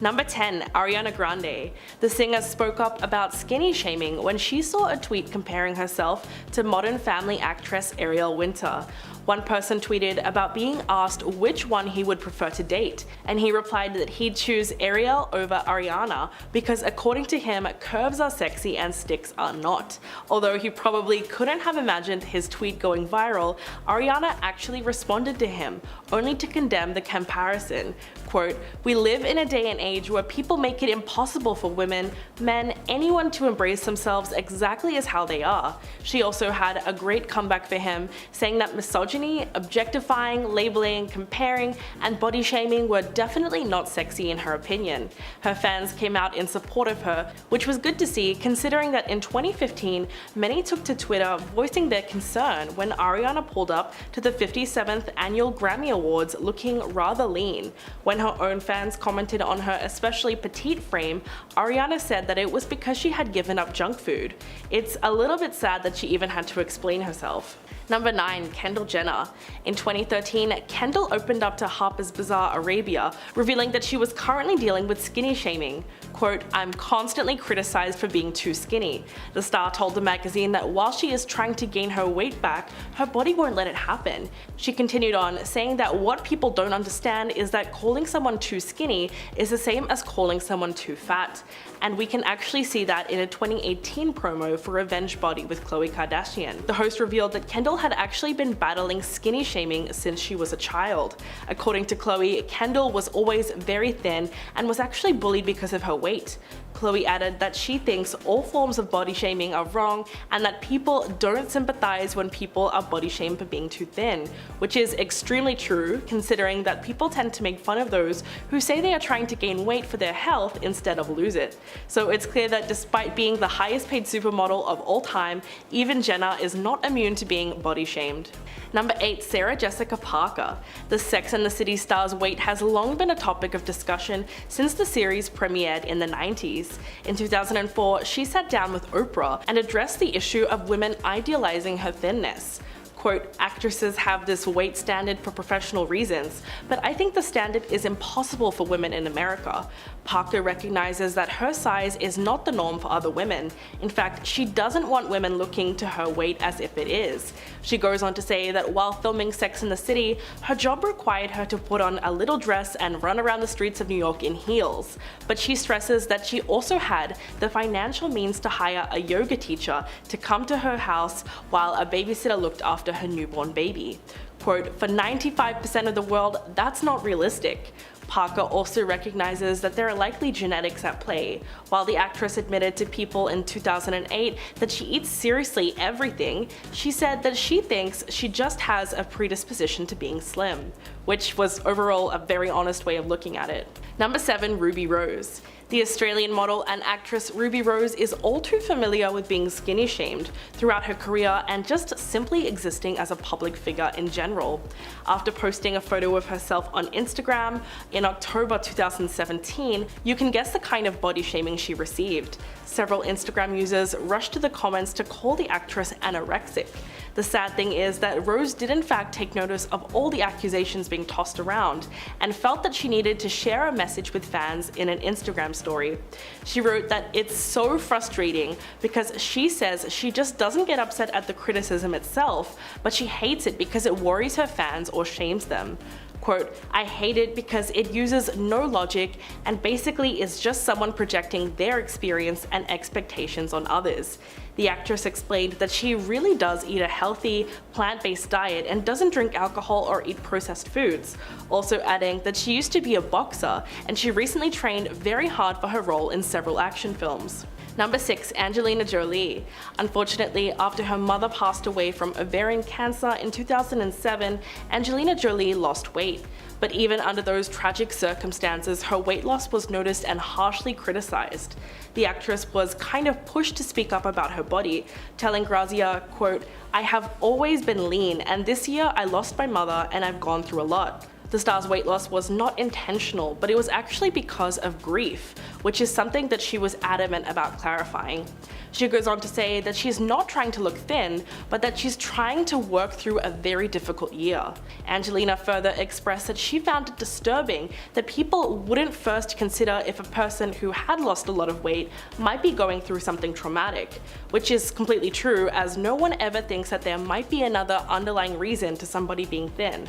Number 10. Ariana Grande. The singer spoke up about skinny shaming when she saw a tweet comparing herself to Modern Family actress Ariel Winter. One person tweeted about being asked which one he would prefer to date, and he replied that he'd choose Ariel over Ariana because according to him, curves are sexy and sticks are not. Although he probably couldn't have imagined his tweet going viral, Ariana actually responded to him, only to condemn the comparison. Quote, "We live in a day and age where people make it impossible for women, men, anyone to embrace themselves exactly as how they are." She also had a great comeback for him, saying that misogyny, objectifying, labeling, comparing, and body shaming were definitely not sexy in her opinion. Her fans came out in support of her, which was good to see considering that in 2015, many took to Twitter voicing their concern when Ariana pulled up to the 57th annual Grammy Awards looking rather lean. When her own fans commented on her especially petite frame, Ariana said that it was because she had given up junk food. It's a little bit sad that she even had to explain herself. Number 9. Kendall Jenner. In 2013, Kendall opened up to Harper's Bazaar Arabia, revealing that she was currently dealing with skinny shaming. Quote, "I'm constantly criticized for being too skinny." The star told the magazine that while she is trying to gain her weight back, her body won't let it happen. She continued on, saying that what people don't understand is that calling someone too skinny is the same as calling someone too fat. And we can actually see that in a 2018 promo for Revenge Body with Khloe Kardashian. The host revealed that Kendall had actually been battling skinny shaming since she was a child. According to Khloe, Kendall was always very thin and was actually bullied because of her weight. Khloe added that she thinks all forms of body shaming are wrong and that people don't sympathize when people are body shamed for being too thin, which is extremely true considering that people tend to make fun of those who say they are trying to gain weight for their health instead of lose it. So it's clear that despite being the highest paid supermodel of all time, even Jenner is not immune to being body shamed. Number 8. Sarah Jessica Parker. The Sex and the City star's weight has long been a topic of discussion since the series premiered in the 90s. In 2004, she sat down with Oprah and addressed the issue of women idealizing her thinness. Quote, "Actresses have this weight standard for professional reasons, but I think the standard is impossible for women in America." Parker recognizes that her size is not the norm for other women. In fact, she doesn't want women looking to her weight as if it is. She goes on to say that while filming Sex and the City, her job required her to put on a little dress and run around the streets of New York in heels. But she stresses that she also had the financial means to hire a yoga teacher to come to her house while a babysitter looked after her newborn baby. Quote, "For 95% of the world, that's not realistic." Parker also recognizes that there are likely genetics at play. While the actress admitted to People in 2008 that she eats seriously everything, she said that she thinks she just has a predisposition to being slim, which was overall a very honest way of looking at it. Number 7. Ruby Rose. The Australian model and actress Ruby Rose is all too familiar with being skinny shamed throughout her career and just simply existing as a public figure in general. After posting a photo of herself on Instagram in October 2017, you can guess the kind of body shaming she received. Several Instagram users rushed to the comments to call the actress anorexic. The sad thing is that Rose did in fact take notice of all the accusations being tossed around and felt that she needed to share a message with fans in an Instagram story. She wrote that it's so frustrating because she says she just doesn't get upset at the criticism itself, but she hates it because it worries her fans or shames them. Quote, "I hate it because it uses no logic and basically is just someone projecting their experience and expectations on others." The actress explained that she really does eat a healthy, plant-based diet and doesn't drink alcohol or eat processed foods, also adding that she used to be a boxer and she recently trained very hard for her role in several action films. Number 6. Angelina Jolie. Unfortunately, after her mother passed away from ovarian cancer in 2007, Angelina Jolie lost weight. But even under those tragic circumstances, her weight loss was noticed and harshly criticized. The actress was kind of pushed to speak up about her body, telling Grazia, quote, "I have always been lean and this year I lost my mother and I've gone through a lot." The star's weight loss was not intentional, but it was actually because of grief, which is something that she was adamant about clarifying. She goes on to say that she's not trying to look thin, but that she's trying to work through a very difficult year. Angelina further expressed that she found it disturbing that people wouldn't first consider if a person who had lost a lot of weight might be going through something traumatic, which is completely true, as no one ever thinks that there might be another underlying reason to somebody being thin.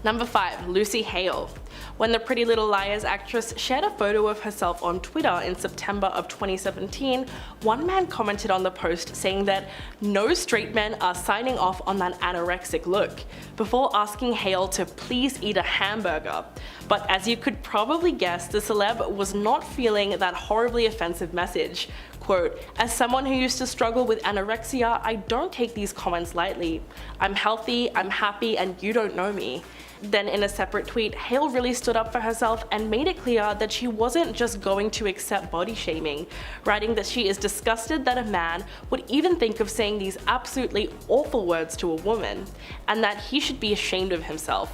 Number 5. Lucy Hale. When the Pretty Little Liars actress shared a photo of herself on Twitter in September of 2017, one man commented on the post saying that no straight men are signing off on that anorexic look, before asking Hale to please eat a hamburger. But as you could probably guess, the celeb was not feeling that horribly offensive message. Quote, "As someone who used to struggle with anorexia, I don't take these comments lightly. I'm healthy, I'm happy, and you don't know me." Then in a separate tweet, Hale really stood up for herself and made it clear that she wasn't just going to accept body shaming, writing that she is disgusted that a man would even think of saying these absolutely awful words to a woman, and that he should be ashamed of himself.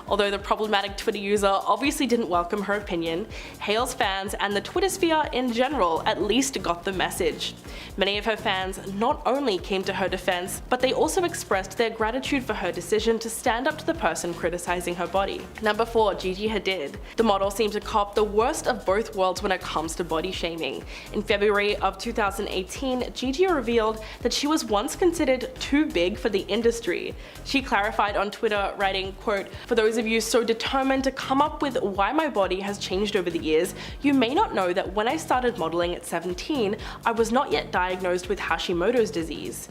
Although the problematic Twitter user obviously didn't welcome her opinion, Hale's fans and the Twitter sphere in general at least got the message. Many of her fans not only came to her defense, but they also expressed their gratitude for her decision to stand up to the person criticizing her body. Number 4. Gigi Hadid. The model seemed to cop the worst of both worlds when it comes to body shaming. In February of 2018, Gigi revealed that she was once considered too big for the industry. She clarified on Twitter, writing, quote, "For those of you so determined to come up with why my body has changed over the years, you may not know that when I started modeling at 17, I was not yet diagnosed with Hashimoto's disease."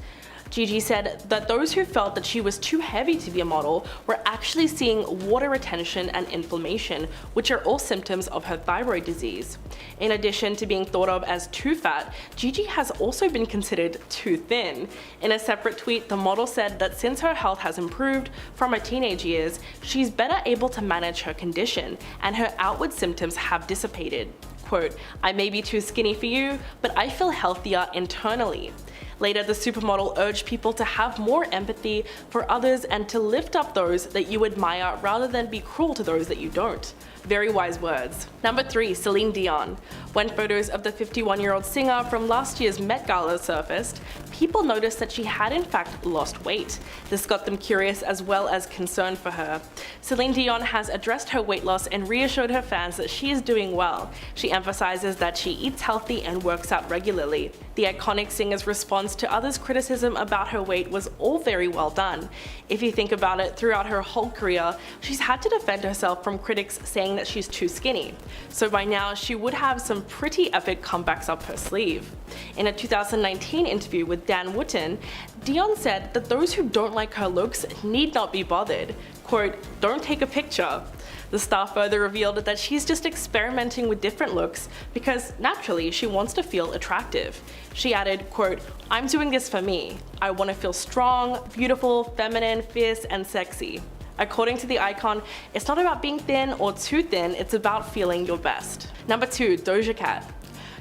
Gigi said that those who felt that she was too heavy to be a model were actually seeing water retention and inflammation, which are all symptoms of her thyroid disease. In addition to being thought of as too fat, Gigi has also been considered too thin. In a separate tweet, the model said that since her health has improved from her teenage years, she's better able to manage her condition, and her outward symptoms have dissipated. Quote, "I may be too skinny for you, but I feel healthier internally." Later, the supermodel urged people to have more empathy for others and to lift up those that you admire rather than be cruel to those that you don't. Very wise words. Number 3. Celine Dion. When photos of the 51-year-old singer from last year's Met Gala surfaced, people noticed that she had in fact lost weight. This got them curious as well as concerned for her. Celine Dion has addressed her weight loss and reassured her fans that she is doing well. She emphasizes that she eats healthy and works out regularly. The iconic singer's response to others' criticism about her weight was all very well done. If you think about it, throughout her whole career, she's had to defend herself from critics saying that she's too skinny. So by now, she would have some pretty epic comebacks up her sleeve. In a 2019 interview with Dan Wootton, Dion said that those who don't like her looks need not be bothered. Quote, "Don't take a picture." The star further revealed that she's just experimenting with different looks because naturally she wants to feel attractive. She added, quote, "I'm doing this for me. I want to feel strong, beautiful, feminine, fierce, and sexy." According to the icon, it's not about being thin or too thin, it's about feeling your best. Number 2. Doja Cat.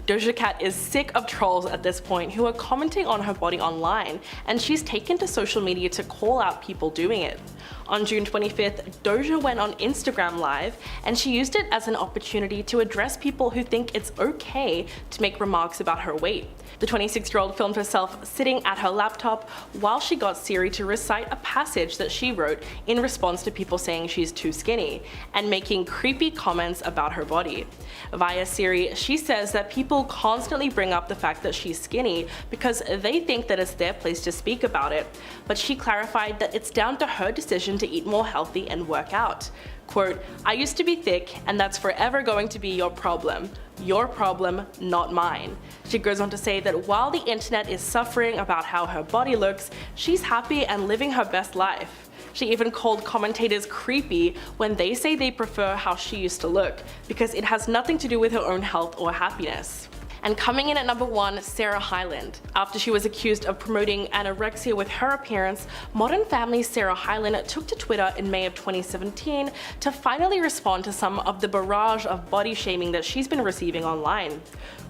Doja Cat is sick of trolls at this point who are commenting on her body online, and she's taken to social media to call out people doing it. On June 25th, Doja went on Instagram Live, and she used it as an opportunity to address people who think it's okay to make remarks about her weight. The 26-year-old filmed herself sitting at her laptop while she got Siri to recite a passage that she wrote in response to people saying she's too skinny, and making creepy comments about her body. Via Siri, she says that people constantly bring up the fact that she's skinny because they think that it's their place to speak about it, but she clarified that it's down to her decision to eat more healthy and work out. Quote, "I used to be thick, and that's forever going to be your problem. Your problem, not mine." She goes on to say that while the internet is suffering about how her body looks, she's happy and living her best life. She even called commentators creepy when they say they prefer how she used to look, because it has nothing to do with her own health or happiness. And coming in at number 1, Sarah Hyland. After she was accused of promoting anorexia with her appearance, Modern Family's Sarah Hyland took to Twitter in May of 2017 to finally respond to some of the barrage of body shaming that she's been receiving online.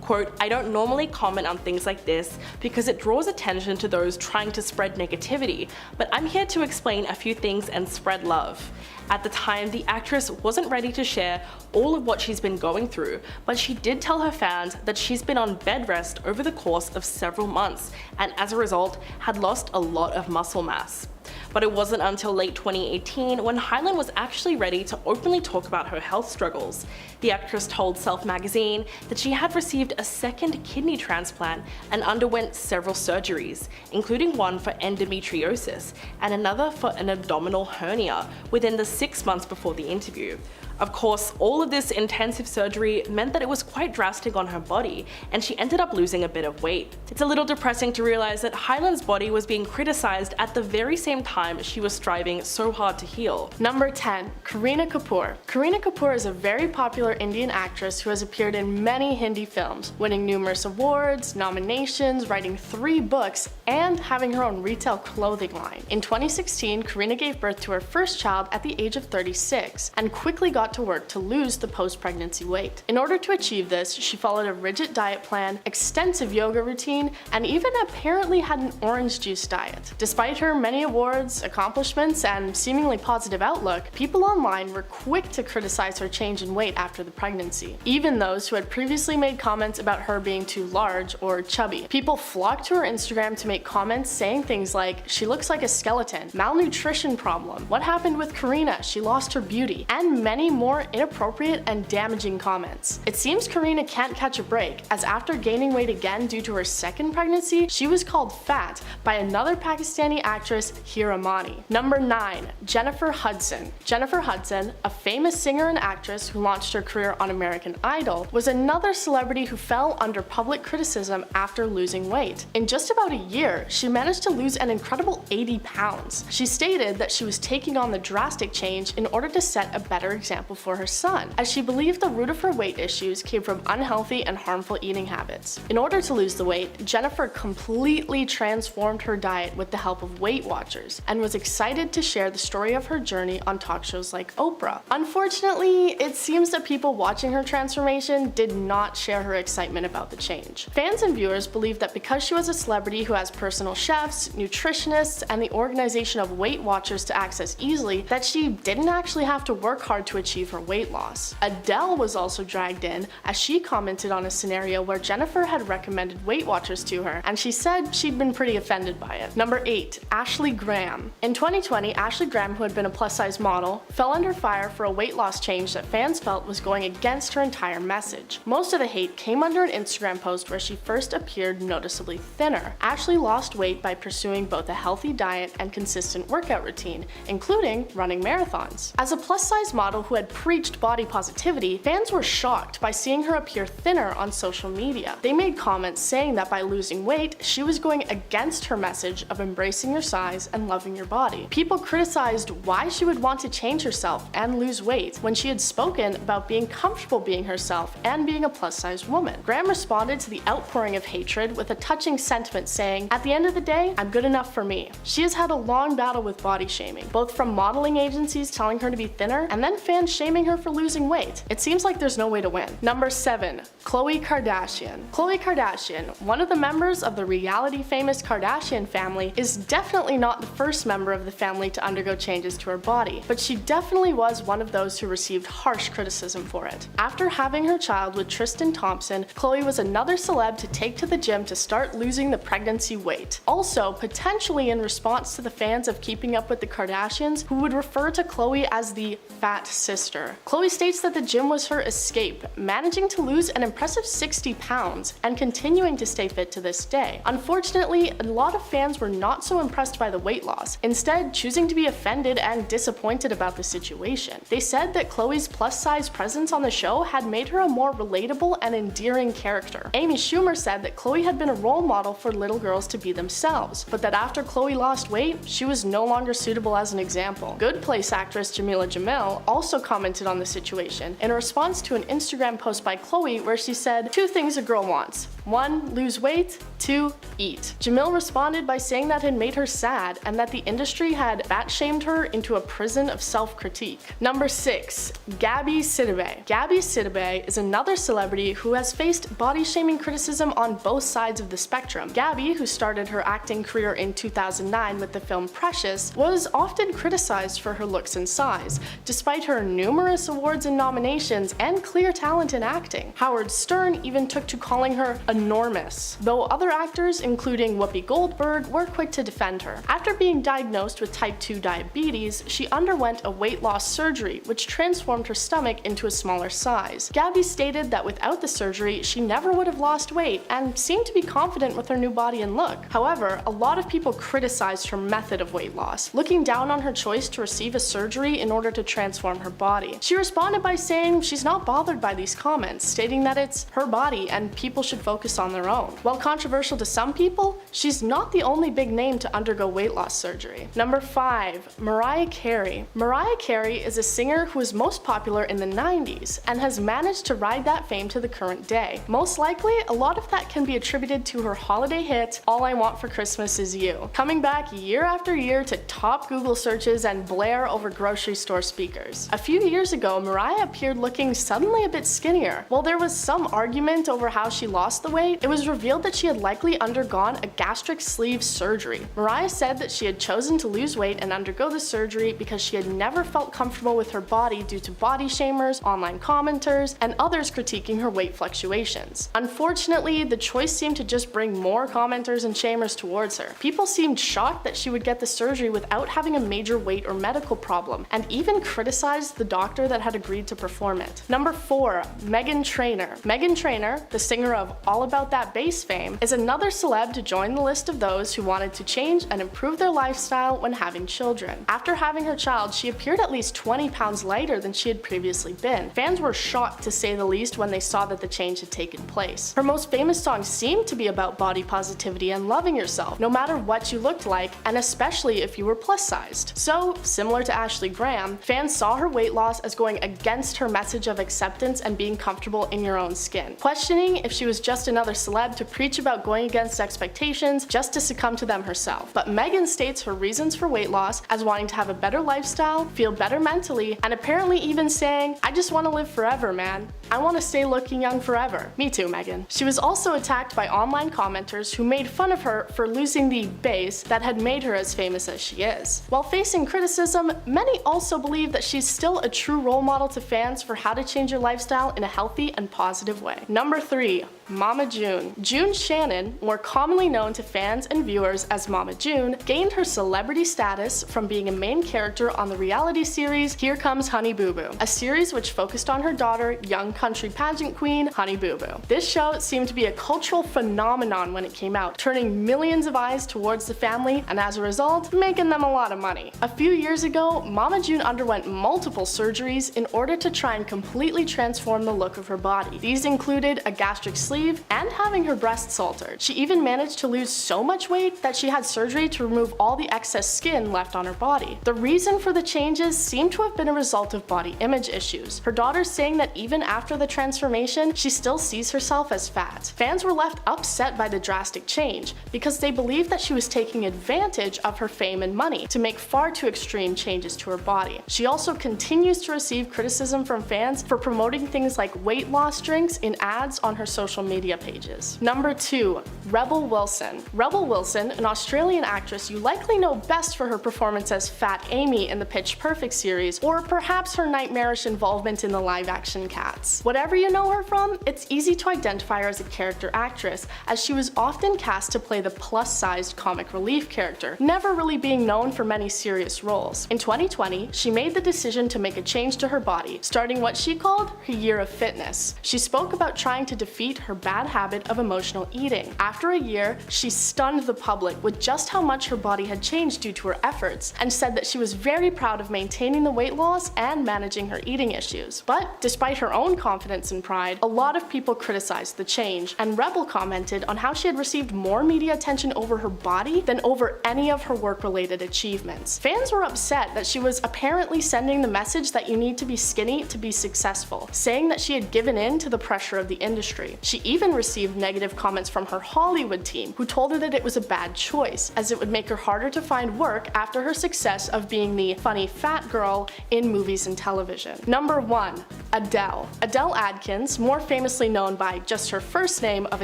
Quote, "I don't normally comment on things like this because it draws attention to those trying to spread negativity, but I'm here to explain a few things and spread love." At the time, the actress wasn't ready to share all of what she's been going through, but she did tell her fans that she's been on bed rest over the course of several months, and as a result, had lost a lot of muscle mass. But it wasn't until late 2018 when Hyland was actually ready to openly talk about her health struggles. The actress told Self magazine that she had received a second kidney transplant and underwent several surgeries, including one for endometriosis and another for an abdominal hernia within the 6 months before the interview. Of course, all of this intensive surgery meant that it was quite drastic on her body, and she ended up losing a bit of weight. It's a little depressing to realize that Hyland's body was being criticized at the very same time she was striving so hard to heal. Number 10. Kareena Kapoor. Kareena Kapoor is a very popular Indian actress who has appeared in many Hindi films, winning numerous awards, nominations, writing 3 books, and having her own retail clothing line. In 2016, Kareena gave birth to her first child at the age of 36, and quickly got to work to lose the post-pregnancy weight. In order to achieve this, she followed a rigid diet plan, extensive yoga routine, and even apparently had an orange juice diet. Despite her many awards, accomplishments, and seemingly positive outlook, people online were quick to criticize her change in weight after the pregnancy. Even those who had previously made comments about her being too large or chubby. People flocked to her Instagram to make comments saying things like, "She looks like a skeleton," "Malnutrition problem," "What happened with Kareena? She lost her beauty," and many more inappropriate and damaging comments. It seems Kareena can't catch a break, as after gaining weight again due to her second pregnancy, she was called fat by another Pakistani actress, Hiramani. Number 9. Jennifer Hudson. Jennifer Hudson, a famous singer and actress who launched her career on American Idol, was another celebrity who fell under public criticism after losing weight. In just about a year, she managed to lose an incredible 80 pounds. She stated that she was taking on the drastic change in order to set a better example for her son, as she believed the root of her weight issues came from unhealthy and harmful eating habits. In order to lose the weight, Jennifer completely transformed her diet with the help of Weight Watchers, and was excited to share the story of her journey on talk shows like Oprah. Unfortunately, it seems that people watching her transformation did not share her excitement about the change. Fans and viewers believe that because she was a celebrity who has personal chefs, nutritionists, and the organization of Weight Watchers to access easily, that she didn't actually have to work hard to achieve her weight loss. Adele was also dragged in, as she commented on a scenario where Jennifer had recommended Weight Watchers to her, and she said she'd been pretty offended by it. Number 8. Ashley Graham. In 2020, Ashley Graham, who had been a plus-size model, fell under fire for a weight loss change that fans felt was going against her entire message. Most of the hate came under an Instagram post where she first appeared noticeably thinner. Ashley lost weight by pursuing both a healthy diet and consistent workout routine, including running marathons. As a plus-size model who had preached body positivity, fans were shocked by seeing her appear thinner on social media. They made comments saying that by losing weight, she was going against her message of embracing your size and loving your body. People criticized why she would want to change herself and lose weight when she had spoken about being comfortable being herself and being a plus-size woman. Graham responded to the outpouring of hatred with a touching sentiment saying, "At the end of the day, I'm good enough for me." She has had a long battle with body shaming, both from modeling agencies telling her to be thinner and then fans shaming her for losing weight. It seems like there's no way to win. Number 7. Khloe Kardashian. Khloe Kardashian, one of the members of the reality famous Kardashian family, is definitely not the first member of the family to undergo changes to her body, but she definitely was one of those who received harsh criticism for it. After having her child with Tristan Thompson, Khloe was another celeb to take to the gym to start losing the pregnancy weight. Also, potentially in response to the fans of Keeping Up with the Kardashians, who would refer to Khloe as the fat sister. Khloe states that the gym was her escape, managing to lose an impressive 60 pounds and continuing to stay fit to this day. Unfortunately, a lot of fans were not so impressed by the weight loss, instead choosing to be offended and disappointed about the situation. They said that Khloe's plus-size presence on the show had made her a more relatable and endearing character. Amy Schumer said that Khloe had been a role model for little girls to be themselves, but that after Khloe lost weight, she was no longer suitable as an example. Good Place actress Jamila Jamil also commented on the situation in response to an Instagram post by Khloe where she said, "2 things a girl wants. 1, lose weight. 2, eat." Jamil responded by saying that it made her sad and that the industry had fat-shamed her into a prison of self-critique. Number 6. Gabby Sidibe. Gabby Sidibe is another celebrity who has faced body-shaming criticism on both sides of the spectrum. Gabby, who started her acting career in 2009 with the film Precious, was often criticized for her looks and size, despite her numerous awards and nominations and clear talent in acting. Howard Stern even took to calling her enormous, though other actors, including Whoopi Goldberg, were quick to defend her. After being diagnosed with type 2 diabetes, she underwent a weight loss surgery, which transformed her stomach into a smaller size. Gabby stated that without the surgery, she never would have lost weight and seemed to be confident with her new body and look. However, a lot of people criticized her method of weight loss, looking down on her choice to receive a surgery in order to transform her body. She responded by saying she's not bothered by these comments, stating that it's her body and people should focus on their own. While controversial to some people, she's not the only big name to undergo weight loss surgery. Number 5. Mariah Carey. Mariah Carey is a singer who was most popular in the 90s and has managed to ride that fame to the current day. Most likely, a lot of that can be attributed to her holiday hit, All I Want for Christmas Is You, coming back year after year to top Google searches and blare over grocery store speakers. A few years ago, Mariah appeared looking suddenly a bit skinnier. While there was some argument over how she lost the weight, it was revealed that she had likely undergone a gastric sleeve surgery. Mariah said that she had chosen to lose weight and undergo the surgery because she had never felt comfortable with her body due to body shamers, online commenters, and others critiquing her weight fluctuations. Unfortunately, the choice seemed to just bring more commenters and shamers towards her. People seemed shocked that she would get the surgery without having a major weight or medical problem, and even criticized the doctor that had agreed to perform it. Number 4. Meghan Trainor. Meghan Trainor, the singer of All About That Bass fame, is another celeb to join the list of those who wanted to change and improve their lifestyle when having children. After having her child, she appeared at least 20 pounds lighter than she had previously been. Fans were shocked to say the least when they saw that the change had taken place. Her most famous songs seemed to be about body positivity and loving yourself, no matter what you looked like, and especially if you were plus-sized. So, similar to Ashley Graham, fans saw her weight loss as going against her message of acceptance and being comfortable in your own skin, questioning if she was just another celeb to preach about going against expectations just to succumb to them herself. But Meghan states her reasons for weight loss as wanting to have a better lifestyle, feel better mentally, and apparently even saying, "I just want to live forever, man. I want to stay looking young forever." Me too, Meghan. She was also attacked by online commenters who made fun of her for losing the base that had made her as famous as she is. While facing criticism, many also believe that she's still a true role model to fans for how to change your lifestyle in a healthy and positive way. Number 3. Mama June. June Shannon, more commonly known to fans and viewers as Mama June, gained her celebrity status from being a main character on the reality series Here Comes Honey Boo Boo, a series which focused on her daughter, young country pageant queen Honey Boo Boo. This show seemed to be a cultural phenomenon when it came out, turning millions of eyes towards the family and as a result, making them a lot of money. A few years ago, Mama June underwent multiple surgeries in order to try and completely transform the look of her body. These included a gastric sleeve and having her breasts altered. She even managed to lose so much weight that she had surgery to remove all the excess skin left on her body. The reason for the changes seemed to have been a result of body image issues. Her daughter saying that even after the transformation, she still sees herself as fat. Fans were left upset by the drastic change because they believed that she was taking advantage of her fame and money to make far too extreme changes to her body. She also continues to receive criticism from fans for promoting things like weight loss drinks in ads on her social media pages. Number 2. Rebel Wilson. Rebel Wilson, an Australian actress you likely know best for her performance as Fat Amy in the Pitch Perfect series, or perhaps her nightmarish involvement in the live-action Cats. Whatever you know her from, it's easy to identify her as a character actress, as she was often cast to play the plus-sized comic relief character, never really being known for many serious roles. In 2020, she made the decision to make a change to her body, starting what she called her year of fitness. She spoke about trying to defeat her bad habit of emotional eating. After a year, she stunned the public with just how much her body had changed due to her efforts, and said that she was very proud of maintaining the weight loss and managing her eating issues. But despite her own confidence and pride, a lot of people criticized the change, and Rebel commented on how she had received more media attention over her body than over any of her work-related achievements. Fans were upset that she was apparently sending the message message that you need to be skinny to be successful, saying that she had given in to the pressure of the industry. She even received negative comments from her Hollywood team, who told her that it was a bad choice, as it would make her harder to find work after her success of being the funny fat girl in movies and television. Number 1. Adele. Adele Adkins, more famously known by just her first name of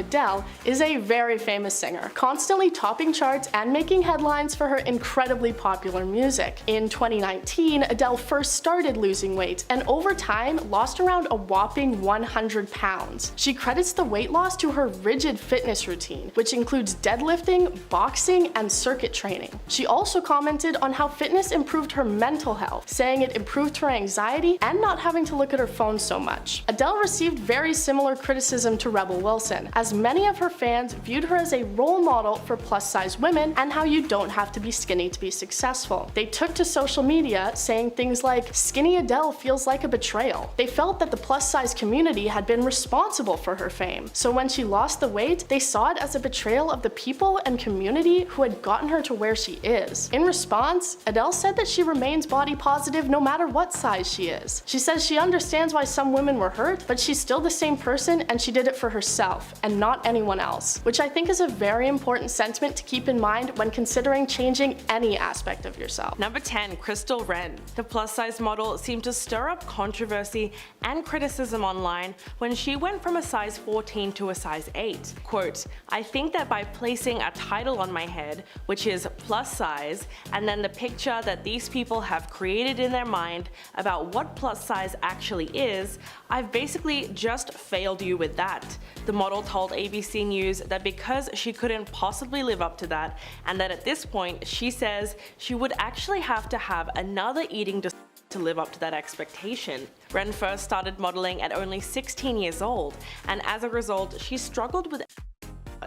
Adele, is a very famous singer, constantly topping charts and making headlines for her incredibly popular music. In 2019, Adele first started losing weight and over time lost around a whopping 100 pounds. She credits the weight loss to her rigid fitness routine, which includes deadlifting, boxing, and circuit training. She also commented on how fitness improved her mental health, saying it improved her anxiety and not having to look at her phone so much. Adele received very similar criticism to Rebel Wilson, as many of her fans viewed her as a role model for plus-size women and how you don't have to be skinny to be successful. They took to social media saying things like, "Skinny Adele feels like a betrayal." They felt that the plus-size community had been responsible for her fame, so when she lost the weight, they saw it as a betrayal of the people and community who had gotten her to where she is. In response, Adele said that she remains body positive no matter what size she is. She says she understands why some women were hurt, but she's still the same person and she did it for herself and not anyone else, which I think is a very important sentiment to keep in mind when considering changing any aspect of yourself. Number 10. Crystal Renn. The plus-size model seemed to stir up controversy and criticism online when she went from a size 14 to a size 8. Quote, "I think that by placing a title on my head, which is plus size, and then the picture that these people have created in their mind about what plus size actually is, I've basically just failed you with that." The model told ABC News that because she couldn't possibly live up to that, and that at this point she says she would actually have to have another eating disorder to live up to that expectation. Renn first started modeling at only 16 years old, and as a result, she struggled with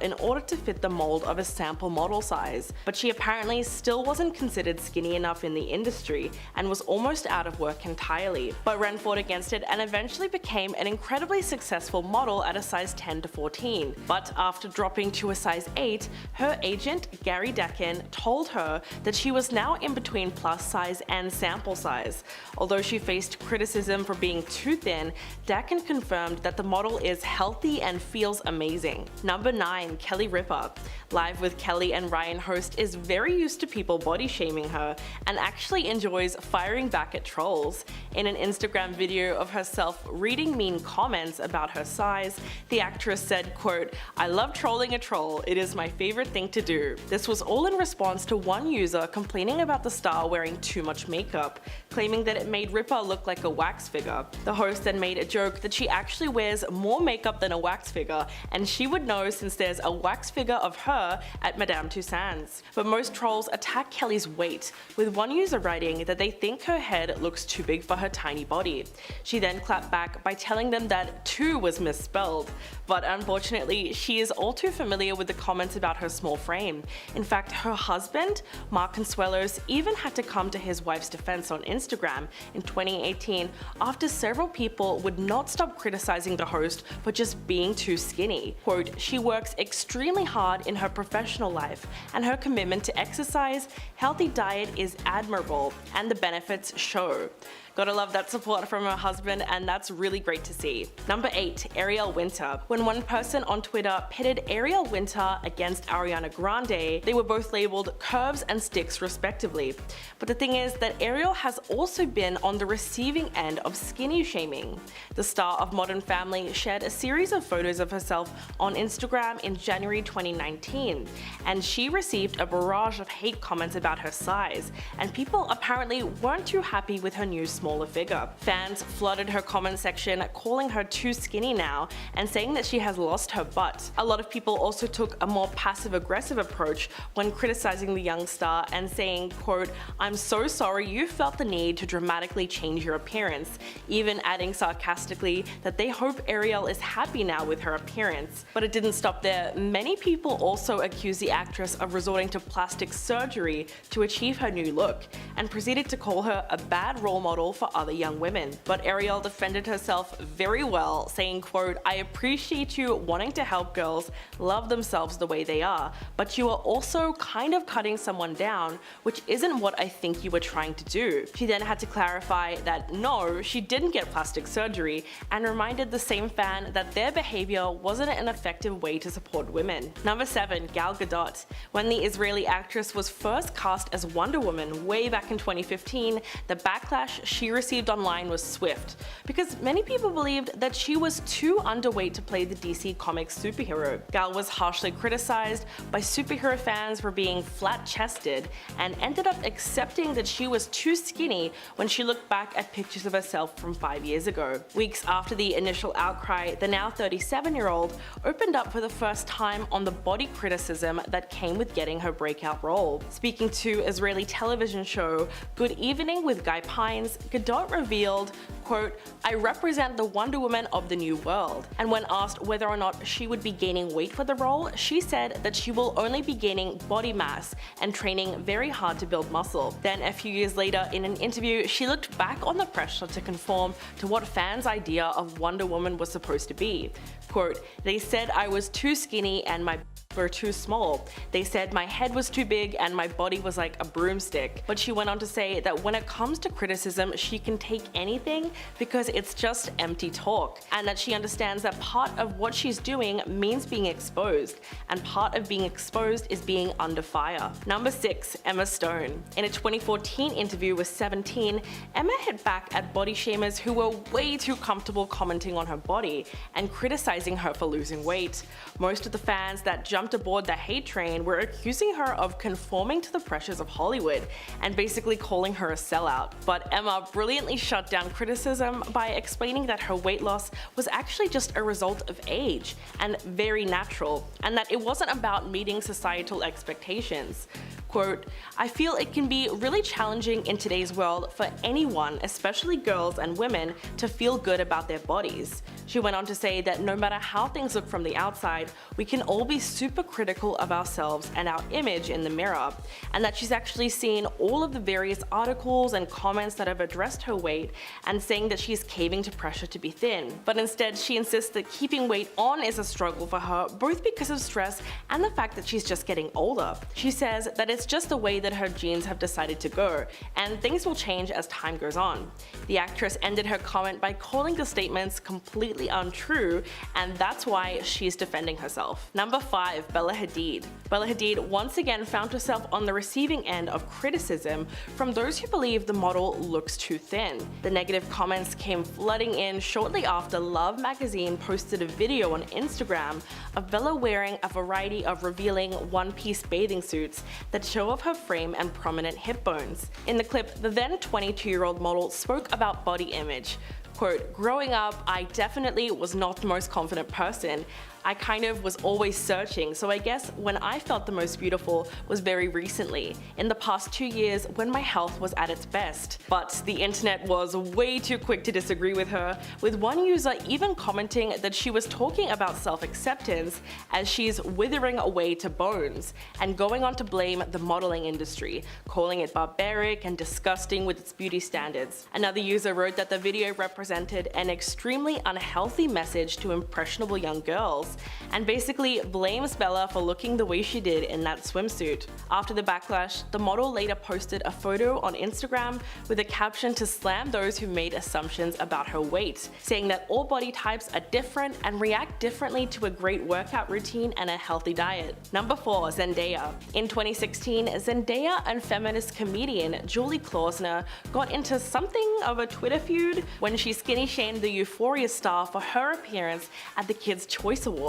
in order to fit the mold of a sample model size, but she apparently still wasn't considered skinny enough in the industry and was almost out of work entirely. But Renn fought against it and eventually became an incredibly successful model at a size 10 to 14. But after dropping to a size 8, her agent, Gary Deccan, told her that she was now in between plus size and sample size. Although she faced criticism for being too thin, Deccan confirmed that the model is healthy and feels amazing. Number 9. Kelly Ripa. Live with Kelly and Ryan host is very used to people body shaming her and actually enjoys firing back at trolls. In an Instagram video of herself reading mean comments about her size, the actress said, quote, "I love trolling a troll, it is my favorite thing to do." This was all in response to one user complaining about the star wearing too much makeup, claiming that it made Ripa look like a wax figure. The host then made a joke that she actually wears more makeup than a wax figure, and she would know since there's a wax figure of her at Madame Tussauds. But most trolls attack Kelly's weight, with one user writing that they think her head looks too big for her tiny body. She then clapped back by telling them that 2 was misspelled, but unfortunately she is all too familiar with the comments about her small frame. In fact, her husband, Mark Consuelos, even had to come to his wife's defense on Instagram in 2018 after several people would not stop criticizing the host for just being too skinny. Quote, "She works extremely hard in her professional life, and her commitment to exercise, healthy diet is admirable, and the benefits show." Gotta love that support from her husband, and that's really great to see. Number 8. Ariel Winter. When one person on Twitter pitted Ariel Winter against Ariana Grande, they were both labeled curves and sticks respectively. But the thing is that Ariel has also been on the receiving end of skinny shaming. The star of Modern Family shared a series of photos of herself on Instagram in January 2019, and she received a barrage of hate comments about her size, and people apparently weren't too happy with her new smaller figure. Fans flooded her comment section, calling her too skinny now and saying that she has lost her butt. A lot of people also took a more passive-aggressive approach when criticizing the young star and saying, quote, "I'm so sorry you felt the need to dramatically change your appearance," even adding sarcastically that they hope Ariel is happy now with her appearance. But it didn't stop there. Many people also accused the actress of resorting to plastic surgery to achieve her new look, and proceeded to call her a bad role model model for other young women. But Ariel defended herself very well, saying, quote, "I appreciate you wanting to help girls love themselves the way they are, but you are also kind of cutting someone down, which isn't what I think you were trying to do." She then had to clarify that no, she didn't get plastic surgery, and reminded the same fan that their behavior wasn't an effective way to support women. Number 7. Gal Gadot. When the Israeli actress was first cast as Wonder Woman way back in 2015, the backlash she received online was swift, because many people believed that she was too underweight to play the DC Comics superhero. Gal was harshly criticized by superhero fans for being flat-chested, and ended up accepting that she was too skinny when she looked back at pictures of herself from 5 years ago. Weeks after the initial outcry, the now 37-year-old opened up for the first time on the body criticism that came with getting her breakout role. Speaking to Israeli television show Good Evening with Guy Pines, Gadot revealed, quote, "I represent the Wonder Woman of the new world." And when asked whether or not she would be gaining weight for the role, she said that she will only be gaining body mass and training very hard to build muscle. Then a few years later, in an interview, she looked back on the pressure to conform to what fans' idea of Wonder Woman was supposed to be. Quote, "They said I was too skinny and my were too small. They said my head was too big and my body was like a broomstick." But she went on to say that when it comes to criticism, she can take anything because it's just empty talk, and that she understands that part of what she's doing means being exposed, and part of being exposed is being under fire. Number 6. Emma Stone. In a 2014 interview with 17, Emma hit back at body shamers who were way too comfortable commenting on her body and criticizing her for losing weight. Most of the fans that jumped aboard the hate train were accusing her of conforming to the pressures of Hollywood and basically calling her a sellout. But Emma brilliantly shut down criticism by explaining that her weight loss was actually just a result of age and very natural, and that it wasn't about meeting societal expectations. Quote, "I feel it can be really challenging in today's world for anyone, especially girls and women, to feel good about their bodies." She went on to say that no matter how things look from the outside, we can all be super critical of ourselves and our image in the mirror, and that she's actually seen all of the various articles and comments that have addressed her weight and saying that she's caving to pressure to be thin. But instead, she insists that keeping weight on is a struggle for her, both because of stress and the fact that she's just getting older. She says that it's just the way that her genes have decided to go, and things will change as time goes on. The actress ended her comment by calling the statements completely untrue, and that's why she's defending herself. Number 5. Bella Hadid. Bella Hadid once again found herself on the receiving end of criticism from those who believe the model looks too thin. The negative comments came flooding in shortly after Love magazine posted a video on Instagram of Bella wearing a variety of revealing one-piece bathing suits that show off her frame and prominent hip bones. In the clip, the then 22-year-old model spoke about body image. Quote, "Growing up, I definitely was not the most confident person. I kind of was always searching, so I guess when I felt the most beautiful was very recently, in the past 2 years when my health was at its best." But the internet was way too quick to disagree with her, with one user even commenting that she was talking about self-acceptance as she's withering away to bones, and going on to blame the modeling industry, calling it barbaric and disgusting with its beauty standards. Another user wrote that the video represented an extremely unhealthy message to impressionable young girls, and basically blames Bella for looking the way she did in that swimsuit. After the backlash, the model later posted a photo on Instagram with a caption to slam those who made assumptions about her weight, saying that all body types are different and react differently to a great workout routine and a healthy diet. Number 4. Zendaya. In 2016, Zendaya and feminist comedian Julie Klausner got into something of a Twitter feud when she skinny shamed the Euphoria star for her appearance at the Kids' Choice Awards.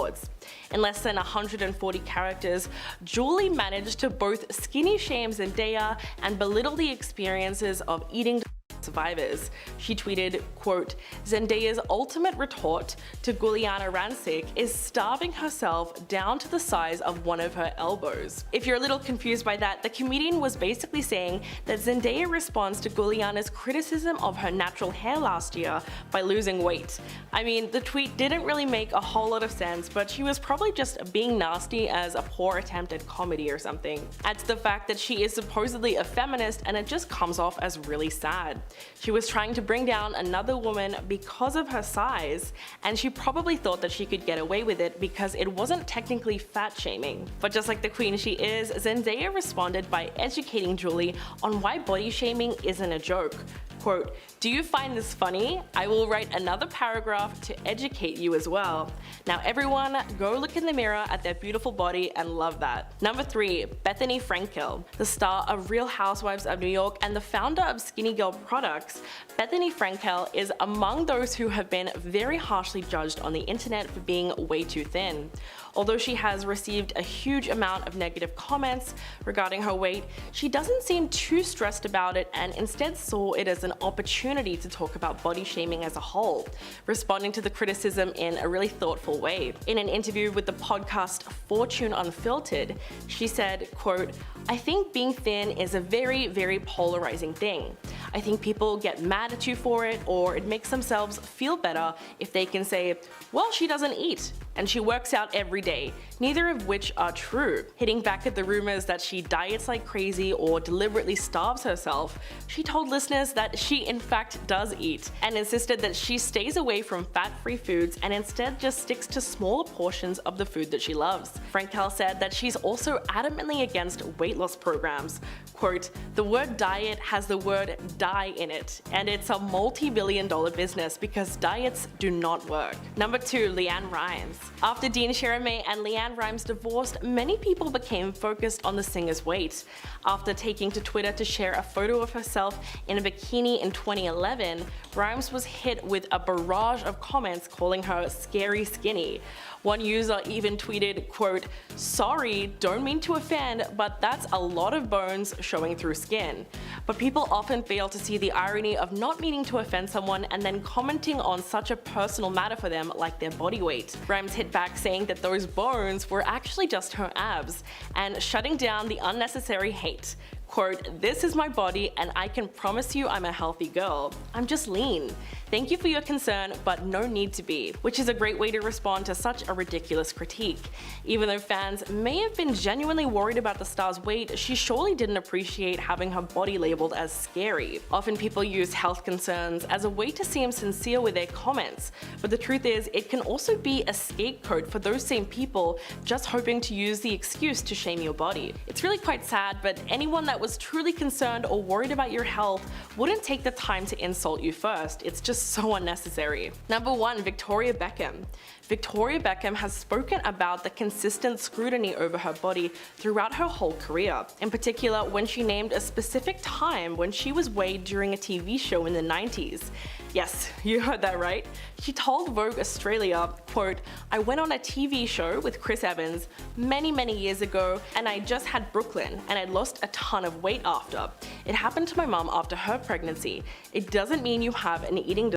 In less than 140 characters, Julie managed to both skinny shame Zendaya and belittle the experiences of eating survivors. She tweeted, quote, "Zendaya's ultimate retort to Giuliana Rancic is starving herself down to the size of one of her elbows." If you're a little confused by that, the comedian was basically saying that Zendaya responds to Giuliana's criticism of her natural hair last year by losing weight. I mean, the tweet didn't really make a whole lot of sense, but she was probably just being nasty as a poor attempt at comedy or something. Add to the fact that she is supposedly a feminist, and it just comes off as really sad. She was trying to bring down another woman because of her size, and she probably thought that she could get away with it because it wasn't technically fat shaming. But just like the queen she is, Zendaya responded by educating Jolie on why body shaming isn't a joke. Quote, "Do you find this funny? I will write another paragraph to educate you as well. Now everyone, go look in the mirror at their beautiful body and love that." Number 3. Bethenny Frankel. The star of Real Housewives of New York and the founder of Skinny Girl Products, Bethenny Frankel is among those who have been very harshly judged on the internet for being way too thin. Although she has received a huge amount of negative comments regarding her weight, she doesn't seem too stressed about it and instead saw it as an opportunity to talk about body shaming as a whole, responding to the criticism in a really thoughtful way. In an interview with the podcast Fortune Unfiltered, she said, quote, "I think being thin is a very, very polarizing thing. I think people get mad at you for it, or it makes themselves feel better if they can say, well, she doesn't eat, and she works out every day, neither of which are true." Hitting back at the rumors that she diets like crazy or deliberately starves herself, she told listeners that she in fact does eat, and insisted that she stays away from fat-free foods and instead just sticks to smaller portions of the food that she loves. Frankel said that she's also adamantly against weight loss programs. Quote, "The word diet has the word die in it, and it's a multi-billion-dollar business because diets do not work." Number 2. LeAnn Rimes. After Dean Chalamet and LeAnn Rimes divorced, many people became focused on the singer's weight. After taking to Twitter to share a photo of herself in a bikini in 2011, Rimes was hit with a barrage of comments calling her scary skinny. One user even tweeted, quote, "Sorry, don't mean to offend, but that's a lot of bones showing through skin." But people often fail to see the irony of not meaning to offend someone and then commenting on such a personal matter for them like their body weight. Rimes hit back saying that those bones were actually just her abs, and shutting down the unnecessary hate. Quote, "This is my body and I can promise you I'm a healthy girl. I'm just lean. Thank you for your concern, but no need to be," which is a great way to respond to such a ridiculous critique. Even though fans may have been genuinely worried about the star's weight, she surely didn't appreciate having her body labeled as scary. Often people use health concerns as a way to seem sincere with their comments, but the truth is it can also be a scapegoat for those same people just hoping to use the excuse to shame your body. It's really quite sad, but anyone that was truly concerned or worried about your health wouldn't take the time to insult you first. It's just so unnecessary. Number 1. Victoria Beckham. Victoria Beckham has spoken about the consistent scrutiny over her body throughout her whole career, in particular when she named a specific time when she was weighed during a TV show in the 90s. Yes, you heard that right. She told Vogue Australia, quote, "I went on a TV show with Chris Evans many years ago and I just had Brooklyn and I lost a ton of weight after. It happened to my mom after her pregnancy. It doesn't mean you have an eating disorder.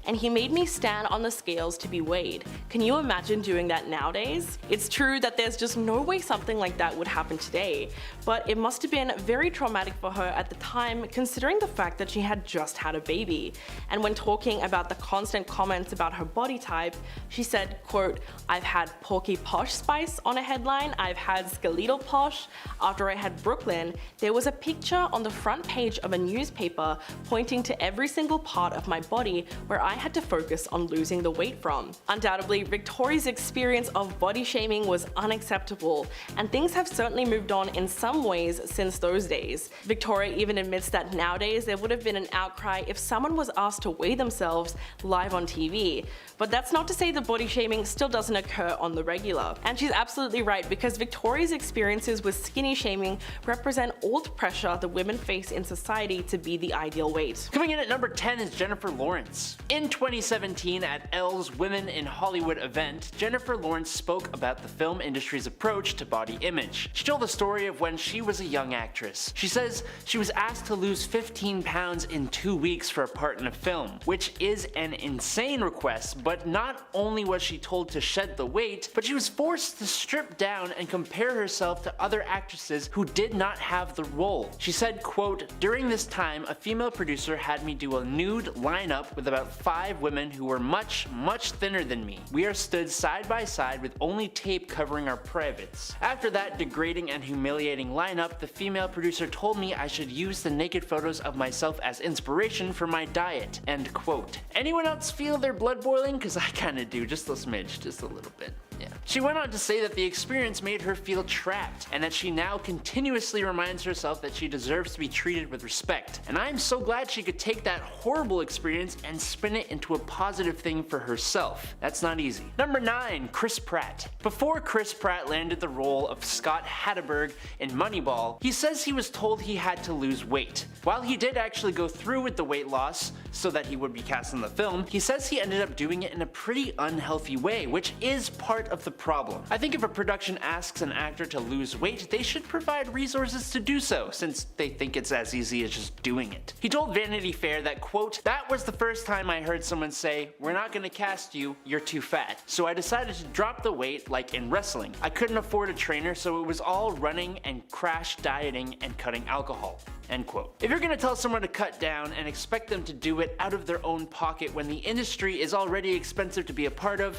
And he made me stand on the scales to be weighed. Can you imagine doing that nowadays?" It's true that there's just no way something like that would happen today, but it must have been very traumatic for her at the time considering the fact that she had just had a baby. And when talking about the constant comments about her body type, she said, quote, "I've had Porky Posh Spice on a headline, I've had Skeletal Posh. After I had Brooklyn, there was a picture on the front page of a newspaper pointing to every single part of my body where I had to focus on losing the weight from." Undoubtedly, Victoria's experience of body shaming was unacceptable, and things have certainly moved on in some ways since those days. Victoria even admits that nowadays there would have been an outcry if someone was asked to weigh themselves live on TV. But that's not to say that body shaming still doesn't occur on the regular. And she's absolutely right, because Victoria's experiences with skinny shaming represent all the pressure that women face in society to be the ideal weight. Coming in at number 10 is Jennifer Lawrence. In 2017 at Elle's Women in Hollywood event, Jennifer Lawrence spoke about the film industry's approach to body image. She told the story of when she was a young actress. She says she was asked to lose 15 pounds in 2 weeks for a part in a film, which is an insane request, but not only was she told to shed the weight, but she was forced to strip down and compare herself to other actresses who did not have the role. She said, quote, "During this time, a female producer had me do a nude lineup with about 5 5 women who were much thinner than me. We are stood side by side with only tape covering our privates. After that degrading and humiliating lineup, the female producer told me I should use the naked photos of myself as inspiration for my diet." End quote. Anyone else feel their blood boiling? Cause I kinda do, just a smidge, just a little bit. Yeah. She went on to say that the experience made her feel trapped, and that she now continuously reminds herself that she deserves to be treated with respect. And I'm so glad she could take that horrible experience and spin it into a positive thing for herself. That's not easy. Number 9, Chris Pratt. Before Chris Pratt landed the role of Scott Hatterberg in Moneyball, he says he was told he had to lose weight. While he did actually go through with the weight loss so that he would be cast in the film, he says he ended up doing it in a pretty unhealthy way, which is part of the problem. I think if a production asks an actor to lose weight, they should provide resources to do so, since they think it's as easy as just doing it. He told Vanity Fair that, quote, "That was the first time I heard someone say, 'We're not gonna cast you, you're too fat.' So I decided to drop the weight like in wrestling. I couldn't afford a trainer, so it was all running and crash dieting and cutting alcohol." End quote. If you're gonna tell someone to cut down and expect them to do it out of their own pocket when the industry is already expensive to be a part of,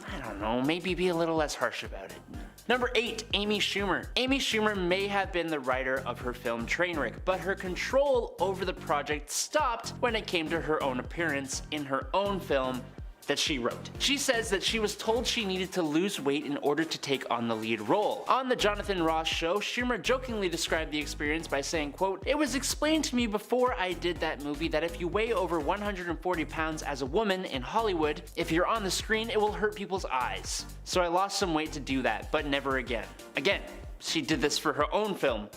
I don't know, maybe be a little less harsh about it. Number 8, Amy Schumer. Amy Schumer may have been the writer of her film Trainwreck, but her control over the project stopped when it came to her own appearance in her own film that she wrote. She says that she was told she needed to lose weight in order to take on the lead role. On the Jonathan Ross show, Schumer jokingly described the experience by saying, quote, "It was explained to me before I did that movie that if you weigh over 140 pounds as a woman in Hollywood, if you're on the screen, it will hurt people's eyes. So I lost some weight to do that, but never again." Again, she did this for her own film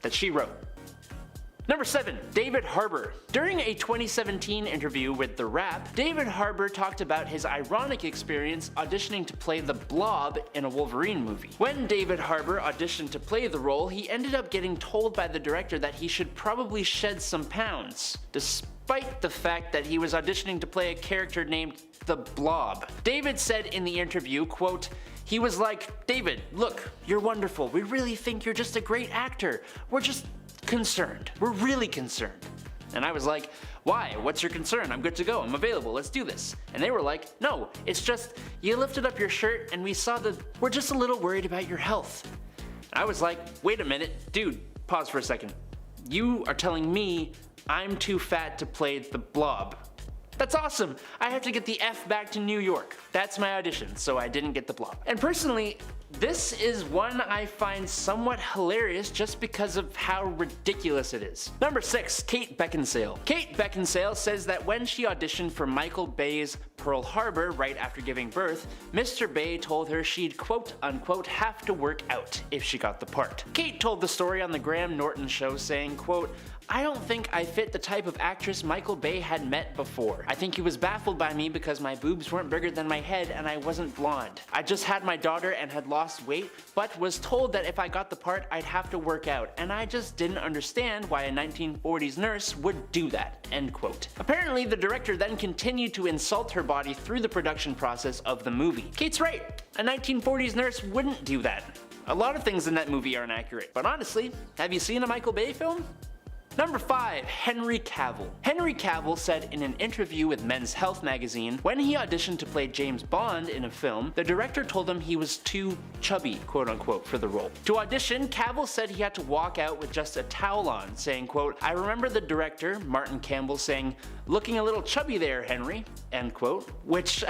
that she wrote. Number 7, David Harbour. During a 2017 interview with The Wrap, David Harbour talked about his ironic experience auditioning to play the Blob in a Wolverine movie. When David Harbour auditioned to play the role, he ended up getting told by the director that he should probably shed some pounds, despite the fact that he was auditioning to play a character named the Blob. David said in the interview, quote, he was like, "David, look, you're wonderful. We really think you're just a great actor. We're just concerned. We're really concerned." And I was like, "Why? What's your concern? I'm good to go. I'm available. Let's do this." And they were like, "No, it's just you lifted up your shirt and we saw we're just a little worried about your health." I was like, "Wait a minute, dude, pause for a second. You are telling me I'm too fat to play the Blob. That's awesome. I have to get the F back to New York. That's my audition, so I didn't get the Blob." And personally, this is one I find somewhat hilarious just because of how ridiculous it is. Number 6, Kate Beckinsale. Kate Beckinsale says that when she auditioned for Michael Bay's Pearl Harbor right after giving birth, Mr. Bay told her she'd quote unquote have to work out if she got the part. Kate told the story on the Graham Norton show saying, quote, "I don't think I fit the type of actress Michael Bay had met before. I think he was baffled by me because my boobs weren't bigger than my head and I wasn't blonde. I just had my daughter and had lost weight, but was told that if I got the part I'd have to work out, and I just didn't understand why a 1940s nurse would do that." End quote. Apparently the director then continued to insult her body through the production process of the movie. Kate's right, a 1940s nurse wouldn't do that. A lot of things in that movie aren't accurate, but honestly, have you seen a Michael Bay film? Number 5, Henry Cavill. Henry Cavill said in an interview with Men's Health magazine, when he auditioned to play James Bond in a film, the director told him he was too chubby, quote unquote, for the role. To audition, Cavill said he had to walk out with just a towel on, saying, quote, "I remember the director, Martin Campbell, saying, 'Looking a little chubby there, Henry,' end quote," which,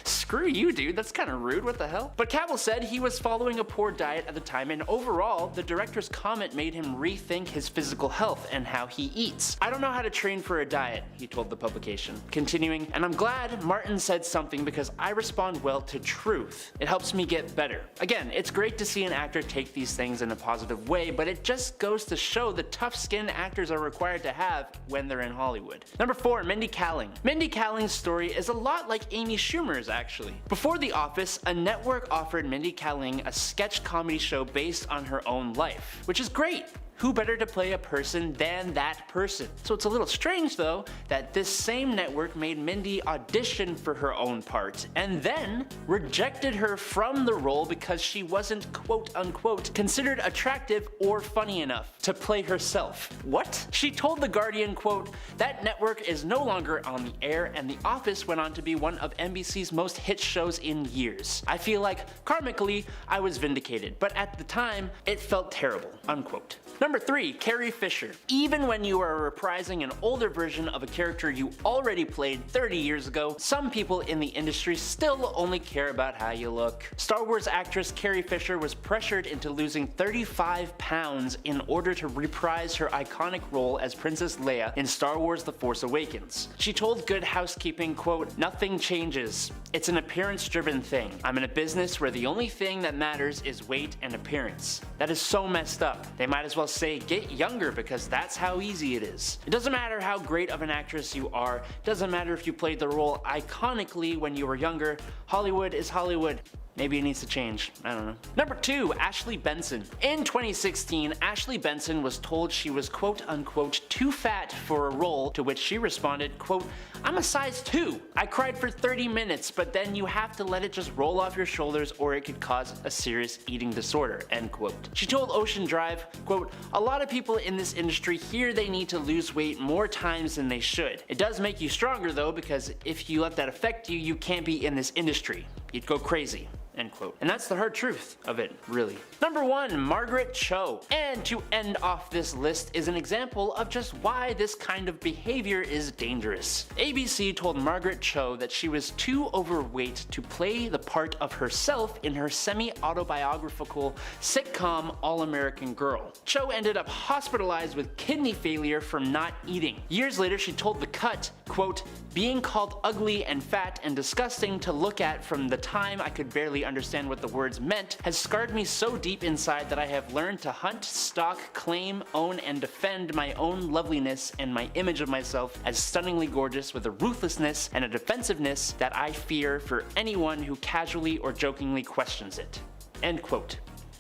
screw you, dude, that's kind of rude, what the hell? But Cavill said he was following a poor diet at the time, and overall, the director's comment made him rethink his physical health and how he eats. "I don't know how to train for a diet," he told the publication. Continuing, "And I'm glad Martin said something because I respond well to truth. It helps me get better." Again, it's great to see an actor take these things in a positive way, but it just goes to show the tough skin actors are required to have when they're in Hollywood. Number 4, Mindy Kaling. Mindy Kaling's story is a lot like Amy Schumer's actually. Before The Office, a network offered Mindy Kaling a sketch comedy show based on her own life, which is great. who better to play a person than that person? So it's a little strange though that this same network made Mindy audition for her own part and then rejected her from the role because she wasn't quote unquote considered attractive or funny enough to play herself. What? She told The Guardian, quote, "That network is no longer on the air and The Office went on to be one of NBC's most hit shows in years. I feel like karmically I was vindicated, but at the time it felt terrible," unquote. Number 3, Carrie Fisher. Even when you are reprising an older version of a character you already played 30 years ago, some people in the industry still only care about how you look. Star Wars actress Carrie Fisher was pressured into losing 35 pounds in order to reprise her iconic role as Princess Leia in Star Wars The Force Awakens. She told Good Housekeeping, quote, "Nothing changes. It's an appearance-driven thing. I'm in a business where the only thing that matters is weight and appearance." That is so messed up. They might as well say get younger because that's how easy it is. It doesn't matter how great of an actress you are, it doesn't matter if you played the role iconically when you were younger, Hollywood is Hollywood. Maybe it needs to change, I don't know. Number 2, Ashley Benson. In 2016, Ashley Benson was told she was quote unquote too fat for a role, to which she responded, quote, "I'm a size 2. I cried for 30 minutes, but then you have to let it just roll off your shoulders or it could cause a serious eating disorder," end quote. She told Ocean Drive, quote, "A lot of people in this industry hear they need to lose weight more times than they should. It does make you stronger though, because if you let that affect you, you can't be in this industry. You'd go crazy." End quote. And that's the hard truth of it, really. Number 1, Margaret Cho. And to end off this list is an example of just why this kind of behavior is dangerous. ABC told Margaret Cho that she was too overweight to play the part of herself in her semi-autobiographical sitcom All-American Girl. Cho ended up hospitalized with kidney failure from not eating. Years later, she told The Cut, quote, "Being called ugly and fat and disgusting to look at from the time I could barely understand what the words meant has scarred me so deep inside that I have learned to hunt, stalk, claim, own, and defend my own loveliness and my image of myself as stunningly gorgeous with a ruthlessness and a defensiveness that I fear for anyone who casually or jokingly questions it." End quote.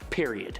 Period.